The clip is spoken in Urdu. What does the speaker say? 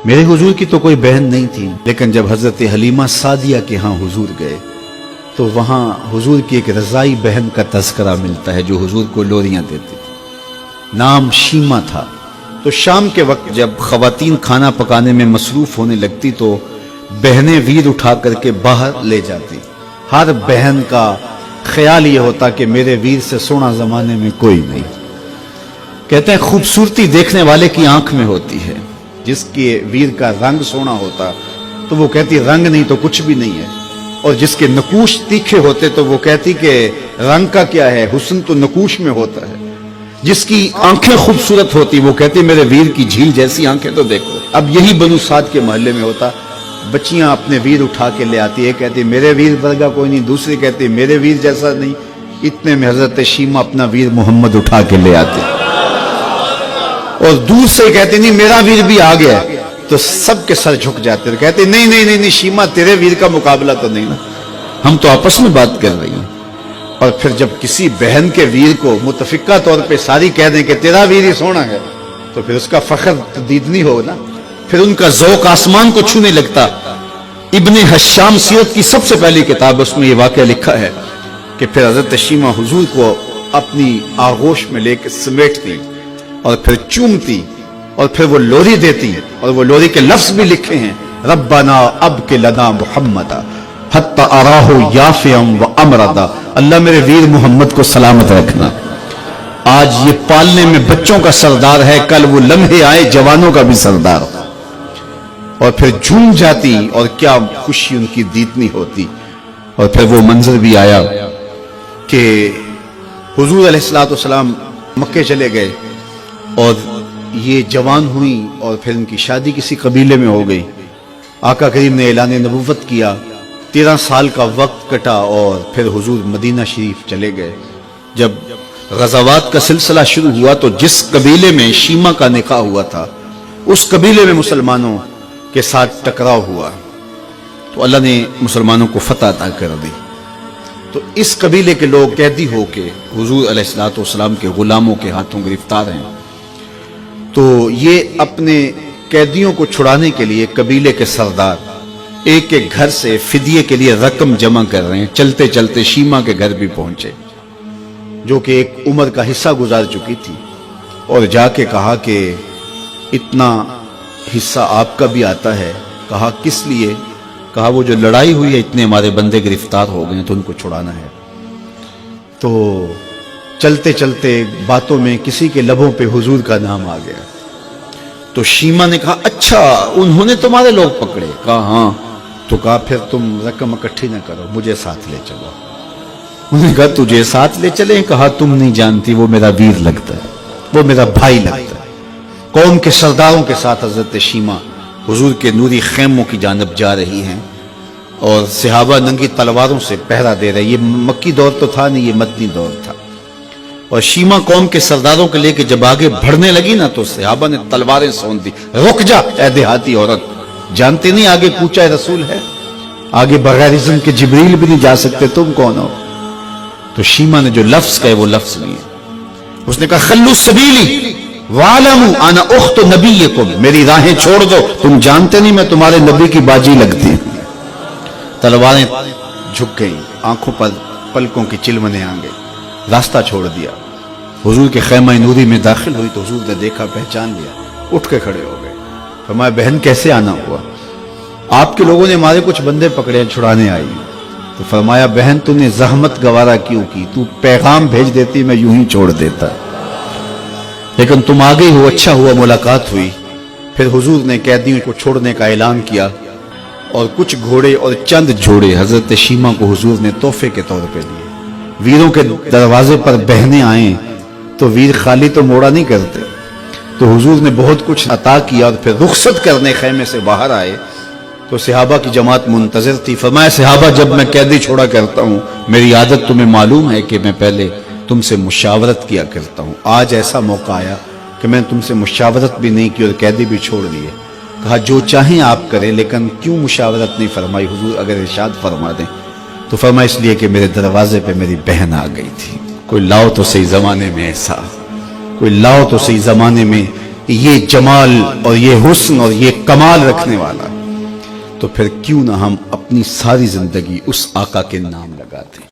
میرے حضور کی تو کوئی بہن نہیں تھی، لیکن جب حضرت حلیمہ سعدیہ کے ہاں حضور گئے تو وہاں حضور کی ایک رضائی بہن کا تذکرہ ملتا ہے جو حضور کو لوریاں دیتی تھی، نام شیمہ تھا۔ تو شام کے وقت جب خواتین کھانا پکانے میں مصروف ہونے لگتی تو بہنیں ویر اٹھا کر کے باہر لے جاتی۔ ہر بہن کا خیال یہ ہوتا کہ میرے ویر سے سونا زمانے میں کوئی نہیں۔ کہتے ہیں خوبصورتی دیکھنے والے کی آنکھ میں ہوتی ہے، جس کے ویر کا رنگ سونا ہوتا تو وہ کہتی رنگ نہیں تو کچھ بھی نہیں ہے، اور جس کے نقوش تیکھے ہوتے تو وہ کہتی کہ رنگ کا کیا ہے، حسن تو نقوش میں ہوتا ہے۔ جس کی آنکھیں خوبصورت ہوتی وہ کہتی میرے ویر کی جھیل جیسی آنکھیں تو دیکھو۔ اب یہی بنو سعد کے محلے میں ہوتا، بچیاں اپنے ویر اٹھا کے لے آتی، ایک کہتی میرے ویر ورگا کوئی نہیں، دوسری کہتی میرے ویر جیسا نہیں۔ اتنے میں حضرت شیمہ اپنا ویر محمد اٹھا کے لے آتے اور دور سے کہتے نہیں میرا ویر بھی آ گیا، تو سب کے سر جھک جاتے، کہتے نہیں نہیں نہیں نہیں شیمہ تیرے ویر کا مقابلہ تو نہیں نا، ہم تو آپس میں بات کر رہی ہیں۔ اور پھر جب کسی بہن کے ویر کو متفقہ طور پہ ساری کہہ دیں کہ تیرا ویر ہی سونا ہے تو پھر اس کا فخر تردید نہیں ہوگا نا، پھر ان کا ذوق آسمان کو چھونے لگتا۔ ابن حشام سیرت کی سب سے پہلی کتاب، اس میں یہ واقعہ لکھا ہے کہ پھر حضرت شیمہ حضور کو اپنی آغوش میں لے کے سمیٹتی اور پھر چومتی اور پھر وہ لوری دیتی، اور وہ لوری کے لفظ بھی لکھے ہیں، ربنا ابق لنا محمدا حتی اراہ یافعا وامردا، اللہ میرے ویر محمد کو سلامت رکھنا۔ آج یہ پالنے میں بچوں کا سردار ہے، کل وہ لمحے آئے جوانوں کا بھی سردار، اور پھر جھوم جاتی اور کیا خوشی ان کی دیدنی ہوتی۔ اور پھر وہ منظر بھی آیا کہ حضور علیہ السلام مکے چلے گئے اور یہ جوان ہوئی اور پھر ان کی شادی کسی قبیلے میں ہو گئی۔ آقا کریم نے اعلان نبوت کیا، 13 سال کا وقت کٹا اور پھر حضور مدینہ شریف چلے گئے۔ جب غزوات کا سلسلہ شروع ہوا تو جس قبیلے میں شیمہ کا نکاح ہوا تھا اس قبیلے میں مسلمانوں کے ساتھ ٹکراؤ ہوا تو اللہ نے مسلمانوں کو فتح عطا کر دی۔ تو اس قبیلے کے لوگ قیدی ہو کے حضور علیہ السلام کے غلاموں کے ہاتھوں گرفتار ہیں۔ تو یہ اپنے قیدیوں کو چھڑانے کے لیے قبیلے کے سردار ایک ایک گھر سے فدیے کے لیے رقم جمع کر رہے ہیں۔ چلتے چلتے شیمہ کے گھر بھی پہنچے جو کہ ایک عمر کا حصہ گزار چکی تھی، اور جا کے کہا کہ اتنا حصہ آپ کا بھی آتا ہے۔ کہا کس لیے؟ کہا وہ جو لڑائی ہوئی ہے اتنے ہمارے بندے گرفتار ہو گئے تو ان کو چھڑانا ہے۔ تو چلتے چلتے باتوں میں کسی کے لبوں پہ حضور کا نام آ گیا تو شیمہ نے کہا اچھا انہوں نے تمہارے لوگ پکڑے؟ کہا ہاں۔ تو کہا پھر تم رقم اکٹھی نہ کرو، مجھے ساتھ لے چلو۔ انہوں نے کہا تجھے ساتھ لے چلیں؟ کہا تم نہیں جانتی وہ میرا ویر لگتا ہے، وہ میرا بھائی لگتا ہے۔ قوم کے سرداروں کے ساتھ حضرت شیمہ حضور کے نوری خیموں کی جانب جا رہی ہیں اور صحابہ ننگی تلواروں سے پہرا دے رہے۔ یہ مکی دور تو تھا نہیں، یہ مدنی دور تھا۔ اور شیمہ قوم کے سرداروں کے لے کے جب آگے بڑھنے لگی نا تو صحابہ نے تلواریں سون دی، رک جا اے دیہاتی عورت، جانتے نہیں آگے کوچہ رسول ہے، آگے بغیر اذن کے جبریل بھی نہیں جا سکتے، تم کون ہو؟ تو شیمہ نے جو لفظ کہے وہ لفظ نہیں ہے، اس نے کہا خلو سبیلی وَعَلَمُوا أَنَا أُخْتُ نَبِيِّكُمْ، میری راہیں چھوڑ دو، تم جانتے نہیں میں تمہارے نبی کی باجی لگتی ہوں۔ تلواریں جھک گئیں، آنکھوں پر پلکوں کی چلمنے آ گئی، راستہ چھوڑ دیا۔ حضور کے خیمہ نوری میں داخل ہوئی تو حضور نے دیکھا، پہچان لیا، اٹھ کے کھڑے ہو گئے۔ فرمایا بہن کیسے آنا ہوا؟ آپ کے لوگوں نے ہمارے کچھ بندے پکڑے چھڑانے آئی۔ تو فرمایا بہن تو نے زحمت گوارا کیوں کی؟ تو پیغام بھیج دیتی میں یوں ہی چھوڑ دیتا، لیکن تم آ گئی ہو، اچھا ہوا ملاقات ہوئی۔ پھر حضور نے قیدیوں کو چھوڑنے کا اعلان کیا اور کچھ گھوڑے اور چند جوڑے حضرت شیمہ کو حضور نے تحفے کے طور پہ دیے۔ ویروں کے دروازے پر بہنیں آئیں تو ویر خالی تو موڑا نہیں کرتے، تو حضور نے بہت کچھ عطا کیا۔ اور پھر رخصت کرنے خیمے سے باہر آئے تو صحابہ کی جماعت منتظر تھی۔ فرمایا صحابہ جب میں قیدی چھوڑا کرتا ہوں میری عادت تمہیں معلوم ہے کہ میں پہلے تم سے مشاورت کیا کرتا ہوں، آج ایسا موقع آیا کہ میں تم سے مشاورت بھی نہیں کی اور قیدی بھی چھوڑ دیے۔ کہا جو چاہیں آپ کریں، لیکن کیوں مشاورت نہیں فرمائی؟ حضور اگر ارشاد فرما دیں تو فرمایا اس لیے کہ میرے دروازے پہ میری بہن آ گئی تھی۔ کوئی لاؤ تو صحیح زمانے میں ایسا، کوئی لاؤ تو صحیح زمانے میں یہ جمال اور یہ حسن اور یہ کمال رکھنے والا، تو پھر کیوں نہ ہم اپنی ساری زندگی اس آقا کے نام لگاتے ہیں۔